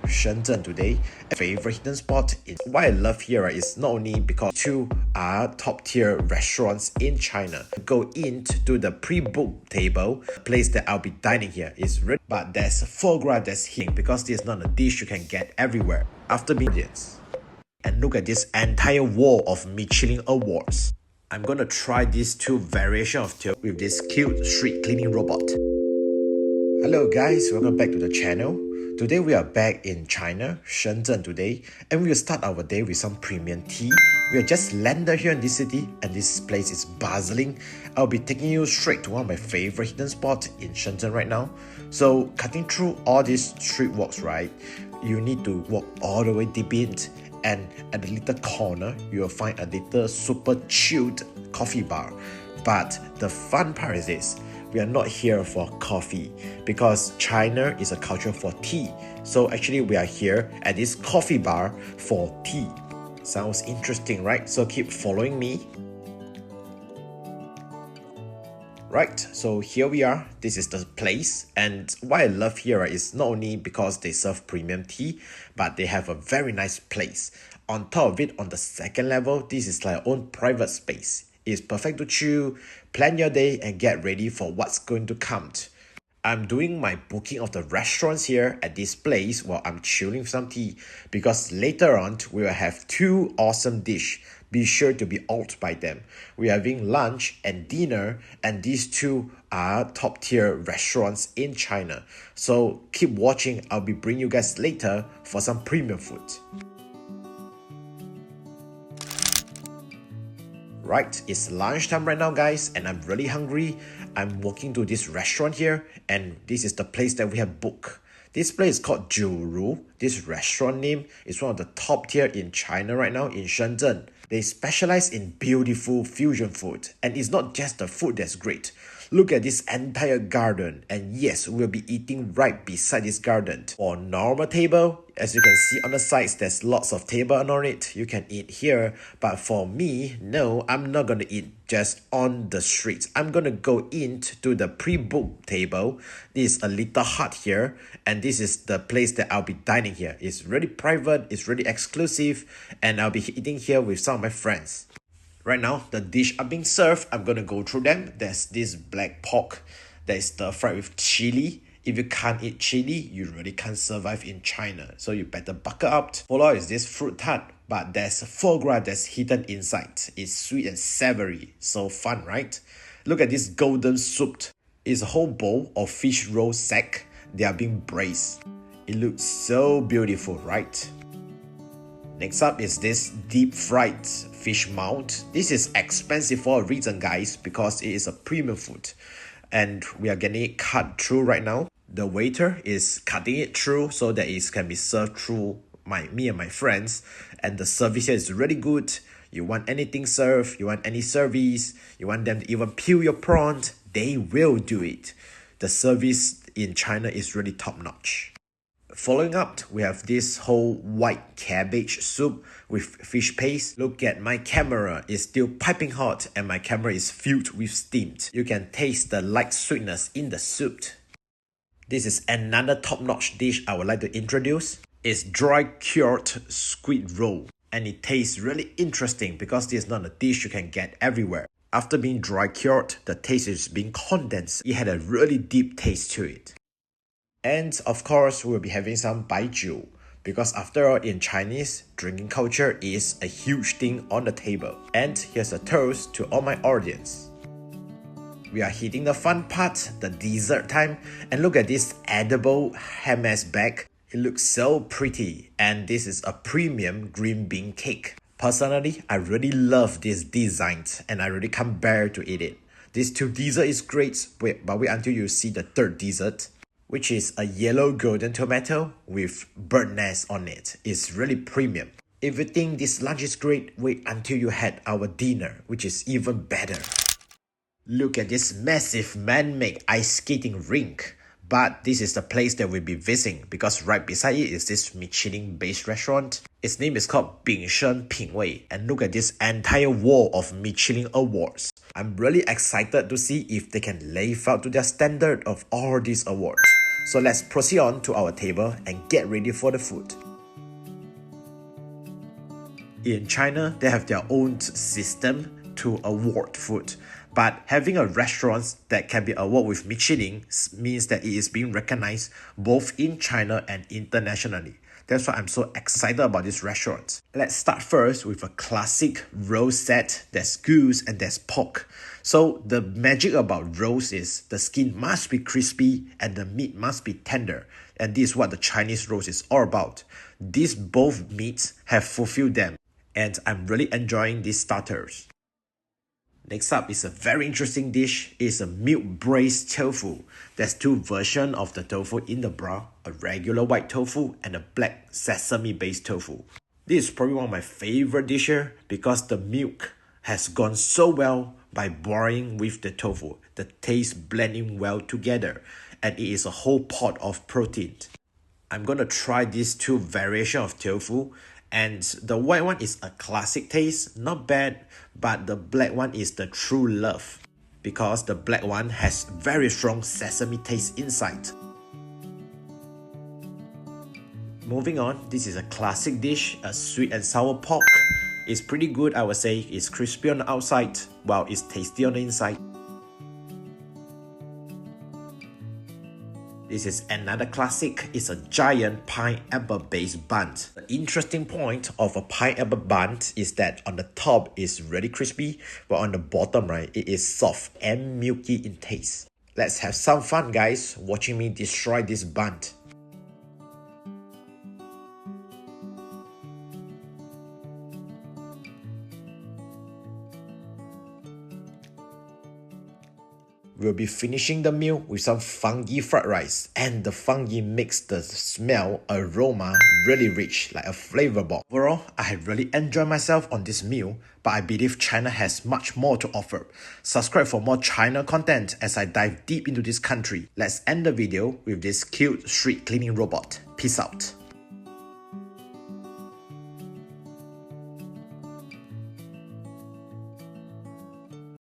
Shenzhen today. A favorite hidden spot is what I love here is not only because two are top tier restaurants in China. Go into the pre-booked table, place that I'll be dining here is ready, but there's foie gras that's here because this is not a dish you can get everywhere. After being audience. And look at this entire wall of Michelin awards. I'm gonna try these two variations of tail with this cute street cleaning robot. Hello guys, welcome back to the channel. Today we are back in China, Shenzhen today, and we will start our day with some premium tea. We are just landed here in this city and this place is bustling. I'll be taking you straight to one of my favorite hidden spots in Shenzhen right now. So cutting through all these street walks, right, you need to walk all the way deep in, and at the little corner you will find a little super chilled coffee bar. But the fun part is this: we are not here for coffee because China is a culture for tea. So actually we are here at this coffee bar for tea. Sounds interesting, right? So keep following me. Right, so here we are. This is the place, and what I love here is not only because they serve premium tea, but they have a very nice place. On top of it, on the second level, this is like your own private space. It's perfect to chill, plan your day, and get ready for what's going to come. I'm doing my booking of the restaurants here at this place while I'm chilling with some tea, because later on we will have two awesome dishes. Be sure to be out by them. We're having lunch and dinner, and these two are top tier restaurants in China. So keep watching. I'll be bringing you guys later for some premium food. Right, it's lunchtime right now guys, and I'm really hungry. I'm walking to this restaurant here, and this is the place that we have booked. This place is called Juru. This restaurant name is one of the top tier in China right now in Shenzhen. They specialize in beautiful fusion food, and it's not just the food that's great. Look at this entire garden, and yes, we'll be eating right beside this garden. For normal table, as you can see on the sides, there's lots of table on it. You can eat here, but for me, no, I'm not gonna eat just on the streets. I'm gonna go into the pre-booked table. This is a little hut here, and this is the place that I'll be dining here. It's really private, it's really exclusive, and I'll be eating here with some of my friends. Right now, the dish are being served. I'm gonna go through them. There's this black pork that is stir fried with chili. If you can't eat chili, you really can't survive in China. So you better buckle up. Follow is this fruit tart, but there's foie gras that's hidden inside. It's sweet and savory. So fun, right? Look at this golden soup. It's a whole bowl of fish roll sack. They are being braised. It looks so beautiful, right? Next up is this deep fried fish mount. This is expensive for a reason guys, because it is a premium food. And we are getting it cut through right now. The waiter is cutting it through so that it can be served through me and my friends. And the service here is really good. You want anything served, you want any service, you want them to even peel your prawn, they will do it. The service in China is really top notch. Following up, we have this whole white cabbage soup with fish paste. Look at my camera, it's still piping hot and my camera is filled with steam. You can taste the light sweetness in the soup. This is another top-notch dish I would like to introduce. It's dry cured squid roll, and it tastes really interesting because this is not a dish you can get everywhere. After being dry cured, the taste is being condensed. It had a really deep taste to it. And of course, we'll be having some baijiu, because after all, in Chinese, drinking culture is a huge thing on the table. And here's a toast to all my audience. We are hitting the fun part, the dessert time, and look at this edible Hermes bag. It looks so pretty, and this is a premium green bean cake. Personally, I really love this design, and I really can't bear to eat it. This two dessert is great, but wait until you see the third dessert, which is a yellow golden tomato with bird nest on it. It's really premium. If you think this lunch is great, wait until you had our dinner, which is even better. Look at this massive man-made ice skating rink. But this is the place that we'll be visiting, because right beside it is this Michelin-based restaurant. Its name is called Bingsheng Pingwei, and look at this entire wall of Michelin awards. I'm really excited to see if they can live up to their standard of all these awards. So let's proceed on to our table and get ready for the food. In China, they have their own system to award food. But having a restaurant that can be awarded with Michelin means that it is being recognized both in China and internationally. That's why I'm so excited about this restaurant. Let's start first with a classic roast set. There's goose and there's pork. So the magic about roast is the skin must be crispy and the meat must be tender. And this is what the Chinese roast is all about. These both meats have fulfilled them. And I'm really enjoying these starters. Next up is a very interesting dish. It's a milk braised tofu. There's two versions of the tofu in the broth, a regular white tofu and a black sesame based tofu. This is probably one of my favorite dishes because the milk has gone so well by boiling with the tofu. The taste blending well together and it is a whole pot of protein. I'm gonna try these two variations of tofu. And the white one is a classic taste, not bad, but the black one is the true love because the black one has very strong sesame taste inside. Moving on, this is a classic dish, a sweet and sour pork. It's pretty good, I would say. It's crispy on the outside while it's tasty on the inside. This is another classic. It's a giant pineapple-based bun. The interesting point of a pineapple bun is that on the top it's really crispy, but on the bottom, right, it is soft and milky in taste. Let's have some fun, guys, watching me destroy this bun. We'll be finishing the meal with some fungi fried rice, and the fungi makes the smell, aroma really rich, like a flavor bomb. Overall, I really enjoyed myself on this meal, but I believe China has much more to offer. Subscribe for more China content as I dive deep into this country. Let's end the video with this cute street cleaning robot. Peace out.